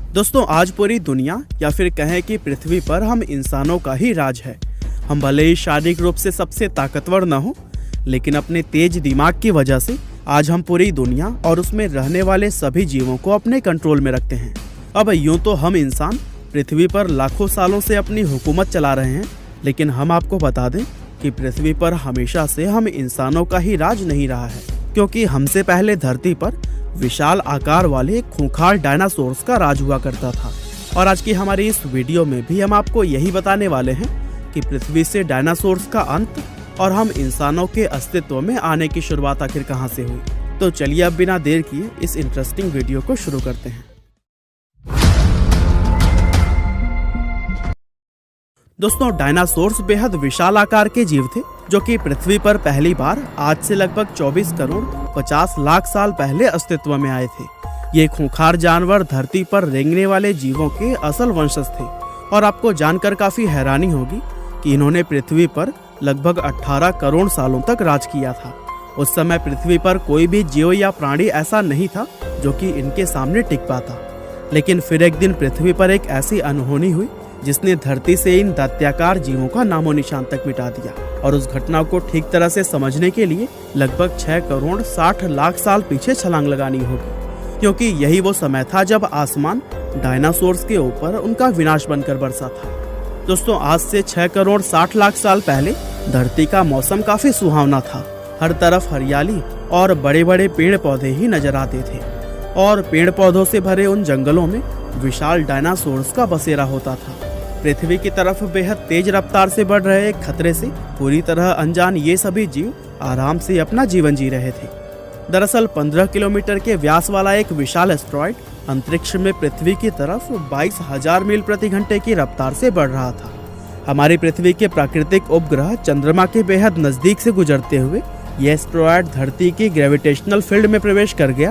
दोस्तों, आज पूरी दुनिया या फिर कहें कि पृथ्वी पर हम इंसानों का ही राज है। हम भले ही शारीरिक रूप से सबसे ताकतवर न हो, लेकिन अपने तेज दिमाग की वजह से आज हम पूरी दुनिया और उसमें रहने वाले सभी जीवों को अपने कंट्रोल में रखते हैं। अब यूं तो हम इंसान पृथ्वी पर लाखों सालों से अपनी हुकूमत चला रहे हैं, लेकिन हम आपको बता दें कि पृथ्वी पर हमेशा से हम इंसानों का ही राज नहीं रहा है, क्योंकि हमसे पहले धरती पर विशाल आकार वाले खूंखार डायनासोर्स का राज हुआ करता था। और आज की हमारी इस वीडियो में भी हम आपको यही बताने वाले हैं कि पृथ्वी से डायनासोर्स का अंत और हम इंसानों के अस्तित्व में आने की शुरुआत आखिर कहां से हुई। तो चलिए अब बिना देर किए इस इंटरेस्टिंग वीडियो को शुरू करते हैं। दोस्तों, डायनासोर्स बेहद विशाल आकार के जीव थे जो कि पृथ्वी पर पहली बार आज से लगभग 24 करोड़ 50 लाख साल पहले अस्तित्व में आए थे। ये खूंखार जानवर धरती पर रेंगने वाले जीवों के असल वंशज थे और आपको जानकर काफी हैरानी होगी कि इन्होंने पृथ्वी पर लगभग 18 करोड़ सालों तक राज किया था। उस समय पृथ्वी पर कोई भी जीव या प्राणी ऐसा नहीं था जो कि इनके सामने टिक पाता। लेकिन फिर एक दिन पृथ्वी पर एक ऐसी अनहोनी हुई जिसने धरती से इन दैत्याकार जीवों का नामो निशान तक मिटा दिया। और उस घटना को ठीक तरह से समझने के लिए लगभग 6 करोड़ 60 लाख साल पीछे छलांग लगानी होगी, क्योंकि यही वो समय था जब आसमान डायनासोर्स के ऊपर उनका विनाश बनकर बरसा था। दोस्तों, आज से 6 करोड़ 60 लाख साल पहले धरती का मौसम काफी सुहावना था। हर तरफ हरियाली और बड़े बड़े पेड़ पौधे ही नजर आते थे और पेड़ पौधों से भरे उन जंगलों में विशाल डायनासोर्स का बसेरा होता था। पृथ्वी की तरफ बेहद तेज रफ्तार से बढ़ रहे एक खतरे से पूरी तरह अनजान ये सभी जीव आराम से अपना जीवन जी रहे थे। दरअसल 15 किलोमीटर के व्यास वाला एक विशाल एस्टेरॉयड अंतरिक्ष में पृथ्वी की तरफ 22,000 मील प्रति घंटे की रफ्तार से बढ़ रहा था। हमारी पृथ्वी के प्राकृतिक उपग्रह चंद्रमा के बेहद नजदीक से गुजरते हुए यह एस्टेरॉयड धरती की ग्रेविटेशनल फील्ड में प्रवेश कर गया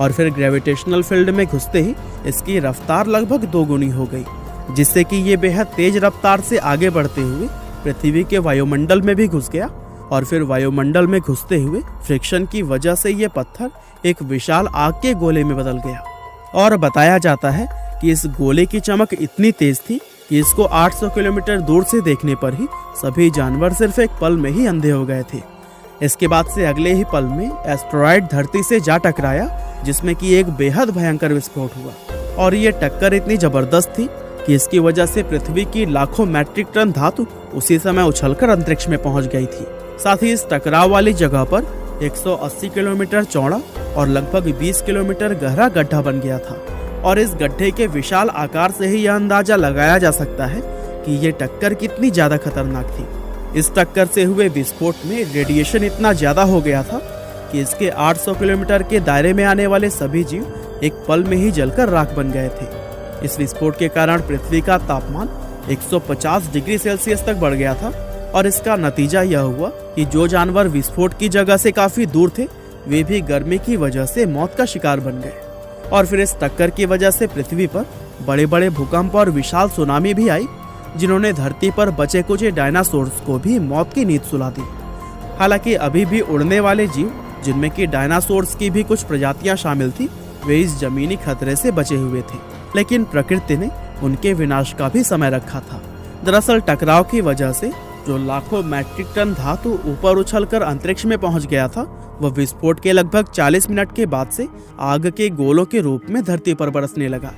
और फिर ग्रेविटेशनल फील्ड में घुसते ही इसकी रफ्तार लगभग दोगुनी हो गई, जिससे कि ये बेहद तेज रफ्तार से आगे बढ़ते हुए पृथ्वी के वायुमंडल में भी घुस गया और फिर वायुमंडल में घुसते हुए फ्रिक्शन की वजह से ये पत्थर एक विशाल आग के गोले में बदल गया। और बताया जाता है कि इस गोले की चमक इतनी तेज थी कि इसको 800 किलोमीटर दूर से देखने पर ही सभी जानवर सिर्फ एक पल में ही अंधे हो गए थे। इसके बाद से अगले ही पल में एस्टेरॉयड धरती से जा टकराया, जिसमें कि एक बेहद भयंकर विस्फोट हुआ। और ये टक्कर इतनी जबरदस्त थी कि इसकी वजह से पृथ्वी की लाखों मैट्रिक टन धातु उसी समय उछलकर अंतरिक्ष में पहुंच गई थी। साथ ही इस टकराव वाली जगह पर 180 किलोमीटर चौड़ा और लगभग 20 किलोमीटर गहरा गड्ढा बन गया था। और इस गड्ढे के विशाल आकार से ही यह अंदाजा लगाया जा सकता है कि ये टक्कर कितनी ज्यादा खतरनाक थी। इस टक्कर से हुए विस्फोट में रेडिएशन इतना ज्यादा हो गया था कि इसके 800 किलोमीटर के दायरे में आने वाले सभी जीव एक पल में ही जलकर राख बन गए थे। इस विस्फोट के कारण पृथ्वी का तापमान 150 डिग्री सेल्सियस तक बढ़ गया था और इसका नतीजा यह हुआ कि जो जानवर विस्फोट की जगह से काफी दूर थे वे भी गर्मी की वजह से मौत का शिकार बन गए। और फिर इस टक्कर की वजह से पृथ्वी पर बड़े बड़े भूकंप और विशाल सुनामी भी आई, जिन्होंने धरती पर बचे कुचे डायनासोर्स को भी मौत की नींद सुला दी। हालांकि अभी भी उड़ने वाले जीव, जिनमें कि डायनासोर्स की भी कुछ प्रजातियां शामिल थी, वे इस जमीनी खतरे से बचे हुए थे, लेकिन प्रकृति ने उनके विनाश का भी समय रखा था। दरअसल टकराव की वजह से जो लाखों मैट्रिक टन धातु ऊपर उछलकर अंतरिक्ष में पहुंच गया था, वह विस्फोट के लगभग 40 मिनट के बाद से आग के गोलों के रूप में धरती पर बरसने लगा।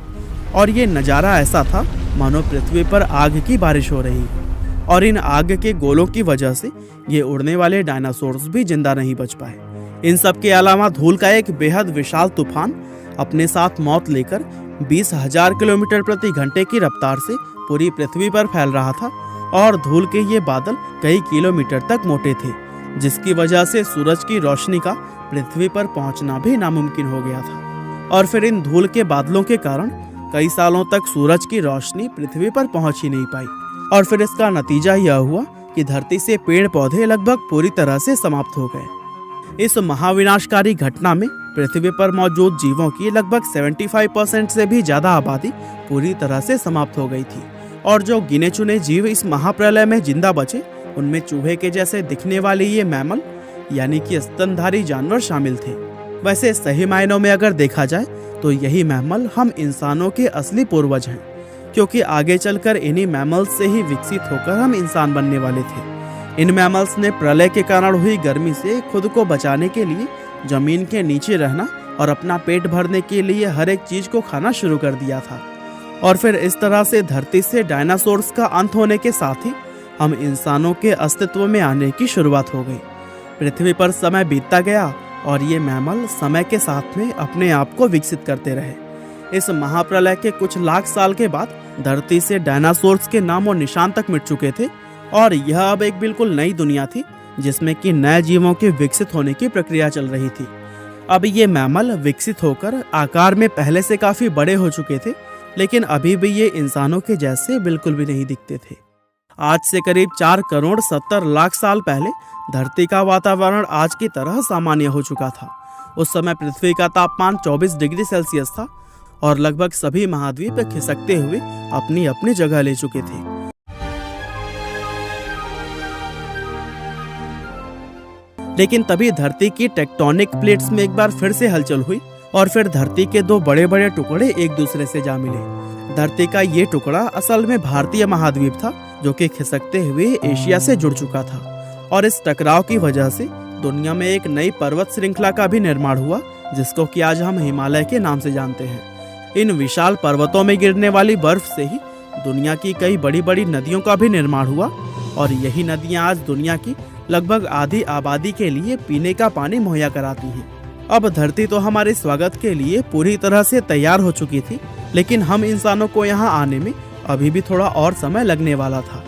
और ये नज़ारा ऐसा था मानो पृथ्वी पर आग की बारिश हो रही है। और इन आग के गोलों की वजह से ये उड़ने वाले डायनासोर्स भी जिंदा नहीं बच पाए। इन सब के अलावा धूल का एक बेहद विशाल तूफान अपने साथ मौत लेकर 20,000 किलोमीटर प्रति घंटे की रफ्तार से पूरी पृथ्वी पर फैल रहा था। और धूल के ये बादल कई किलोमीटर तक मोटे थे, जिसकी वजह से सूरज की रोशनी का पृथ्वी पर पहुंचना भी नामुमकिन हो गया था। और फिर इन धूल के बादलों के कारण कई सालों तक सूरज की रोशनी पृथ्वी पर पहुंच ही नहीं पाई। और फिर इसका नतीजा यह हुआ कि धरती से पेड़ पौधे लगभग पूरी तरह से समाप्त हो गए। इस महाविनाशकारी घटना में पृथ्वी पर मौजूद जीवों की लगभग 75% से भी ज्यादा आबादी पूरी तरह से समाप्त हो गई थी। और जो गिने चुने जीव इस महाप्रलय में जिंदा बचे, उनमें चूहे के जैसे दिखने वाले ये मैमल यानी कि स्तनधारी जानवर शामिल थे। वैसे सही मायनों में अगर देखा जाए तो यही मैमल हम इंसानों के असली पूर्वज हैं, क्योंकि आगे चलकर इन्हीं मैमल्स से ही विकसित होकर हम इंसान बनने वाले थे। इन मैमल्स ने प्रलय के कारण हुई गर्मी से खुद को बचाने के लिए जमीन के नीचे रहना और अपना पेट भरने के लिए हर एक चीज को खाना शुरू कर दिया था। और फिर इस तरह से धरती से डायनासोर्स का अंत होने के साथ ही हम इंसानों के अस्तित्व में आने की शुरुआत हो गई। पृथ्वी पर समय बीतता गया और ये मैमल समय के साथ में अपने आप को विकसित करते रहे। इस महाप्रलय के कुछ लाख साल के बाद धरती से डायनासोर्स के नाम और निशान तक मिट चुके थे और यह अब एक बिल्कुल नई दुनिया थी जिसमें कि नए जीवों के विकसित होने की प्रक्रिया चल रही थी। अब ये मैमल विकसित होकर आकार में पहले से काफी बड़े हो चुके थे, लेकिन अभी भी ये इंसानों के जैसे बिल्कुल भी नहीं दिखते थे। आज से करीब 4 करोड़ 70 लाख साल पहले धरती का वातावरण आज की तरह सामान्य हो चुका था। उस समय पृथ्वी का तापमान 24 डिग्री सेल्सियस था और लगभग सभी महाद्वीप खिसकते हुए अपनी अपनी जगह ले चुके थे। लेकिन तभी धरती की टेक्टोनिक प्लेट्स में एक बार फिर से हलचल हुई और फिर धरती के 2 बड़े बड़े टुकड़े एक दूसरे से जा मिले। धरती का ये टुकड़ा असल में भारतीय महाद्वीप था, जो कि खिसकते हुए एशिया से जुड़ चुका था। और इस टकराव की वजह से दुनिया में एक नई पर्वत श्रृंखला का भी निर्माण हुआ, जिसको कि आज हम हिमालय के नाम से जानते हैं। इन विशाल पर्वतों में गिरने वाली बर्फ से ही दुनिया की कई बड़ी बड़ी नदियों का भी निर्माण हुआ और यही नदियां आज दुनिया की लगभग आधी आबादी के लिए पीने का पानी मुहैया कराती हैं। अब धरती तो हमारे स्वागत के लिए पूरी तरह से तैयार हो चुकी थी, लेकिन हम इंसानों को यहाँ आने में अभी भी थोड़ा और समय लगने वाला था।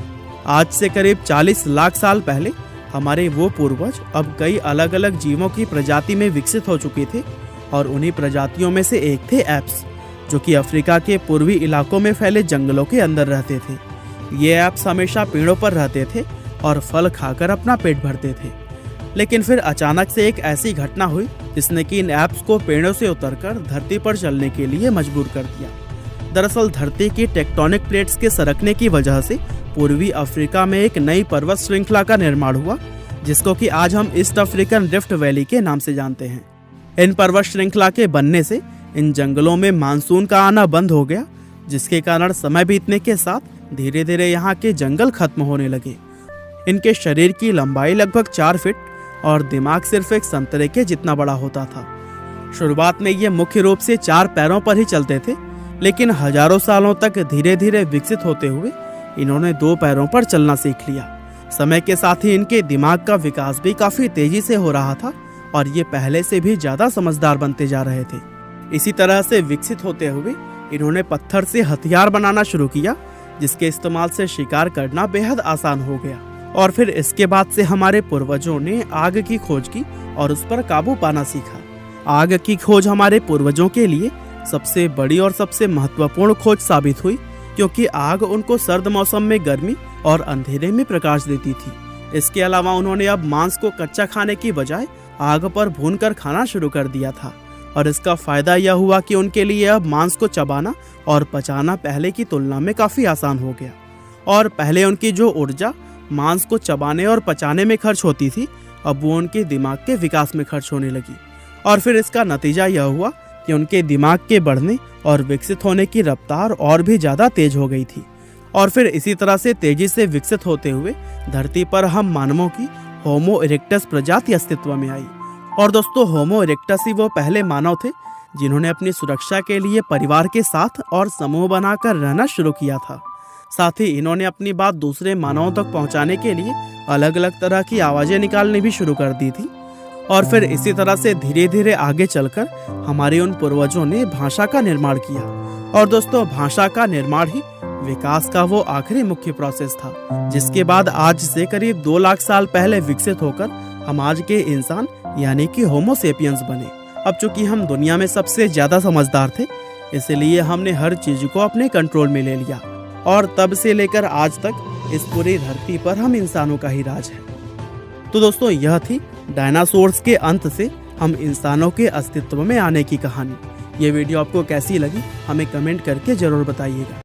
आज से करीब 40 लाख साल पहले हमारे वो पूर्वज अब कई अलग अलग जीवों की प्रजाति में विकसित हो चुके थे और उन्हीं प्रजातियों में से एक थे एप्स, जो कि अफ्रीका के पूर्वी इलाकों में फैले जंगलों के अंदर रहते थे। ये एप्स हमेशा पेड़ों पर रहते थे और फल खाकर अपना पेट भरते थे। लेकिन फिर अचानक से एक ऐसी घटना हुई जिसने कि इन एप्स को पेड़ों से उतरकर धरती पर चलने के लिए मजबूर कर दिया। दरअसल धरती की टेक्टोनिक प्लेट्स के सरकने की वजह से पूर्वी अफ्रीका में एक नई पर्वत श्रृंखला का निर्माण हुआ, जिसको कि आज हम ईस्ट अफ्रीकन रिफ्ट वैली के नाम से जानते हैं। इन पर्वत श्रृंखला के बनने से इन जंगलों में मानसून का आना बंद हो गया, जिसके कारण समय बीतने के साथ धीरे धीरे यहाँ के जंगल खत्म होने लगे। इनके शरीर की लंबाई लगभग 4 फीट और दिमाग सिर्फ एक संतरे के जितना बड़ा होता था। शुरुआत में ये मुख्य रूप से 4 पैरों पर ही चलते थे, लेकिन हजारों सालों तक धीरे धीरे विकसित होते हुए इन्होंने 2 पैरों पर चलना सीख लिया। समय के साथ ही इनके दिमाग का विकास भी काफी तेजी से हो रहा था और ये पहले से भी ज्यादा समझदार बनते जा रहे थे। इसी तरह से विकसित होते हुए इन्होंने पत्थर से हथियार बनाना शुरू किया, जिसके इस्तेमाल से शिकार करना बेहद आसान हो गया। और फिर इसके बाद से हमारे पूर्वजों ने आग की खोज की और उस पर काबू पाना सीखा। आग की खोज हमारे पूर्वजों के लिए सबसे बड़ी और सबसे महत्वपूर्ण खोज साबित हुई, क्योंकि आग उनको सर्द मौसम में गर्मी और अंधेरे में प्रकाश देती थी। इसके अलावा उन्होंने अब मांस को कच्चा खाने की बजाय आग पर भूनकर खाना शुरू कर दिया था और इसका फायदा यह हुआ कि उनके लिए अब मांस को चबाना और पचाना पहले की तुलना में काफी आसान हो गया। और पहले उनकी जो ऊर्जा मांस को चबाने और पचाने में खर्च होती थी, अब वो उनके दिमाग के विकास में खर्च होने लगी। और फिर इसका नतीजा यह हुआ कि उनके दिमाग के बढ़ने और विकसित होने की रफ्तार और भी ज्यादा तेज हो गई थी। और फिर इसी तरह से तेजी से विकसित होते हुए धरती पर हम मानवों की होमो इरेक्टस प्रजाति अस्तित्व में आई। और दोस्तों, होमो इरेक्टस ही वो पहले मानव थे जिन्होंने अपनी सुरक्षा के लिए परिवार के साथ और समूह बनाकर रहना शुरू किया था। साथ ही इन्होंने अपनी बात दूसरे मानवों तक पहुंचाने के लिए अलग अलग तरह की आवाजें निकालनी भी शुरू कर दी थी। और फिर इसी तरह से धीरे धीरे आगे चलकर हमारे उन पूर्वजों ने भाषा का निर्माण किया। और दोस्तों, भाषा का निर्माण ही विकास का वो आखिरी मुख्य प्रोसेस था, जिसके बाद आज से करीब 2 लाख साल पहले विकसित होकर हम आज के इंसान यानी कि होमो सेपियंस बने। अब चूंकि हम दुनिया में सबसे ज्यादा समझदार थे, इसलिए हमने हर चीज को अपने कंट्रोल में ले लिया और तब से लेकर आज तक इस पूरी धरती पर हम इंसानों का ही राज है। तो दोस्तों, यह थी डायनासोर्स के अंत से हम इंसानों के अस्तित्व में आने की कहानी। ये वीडियो आपको कैसी लगी हमें कमेंट करके जरूर बताइएगा।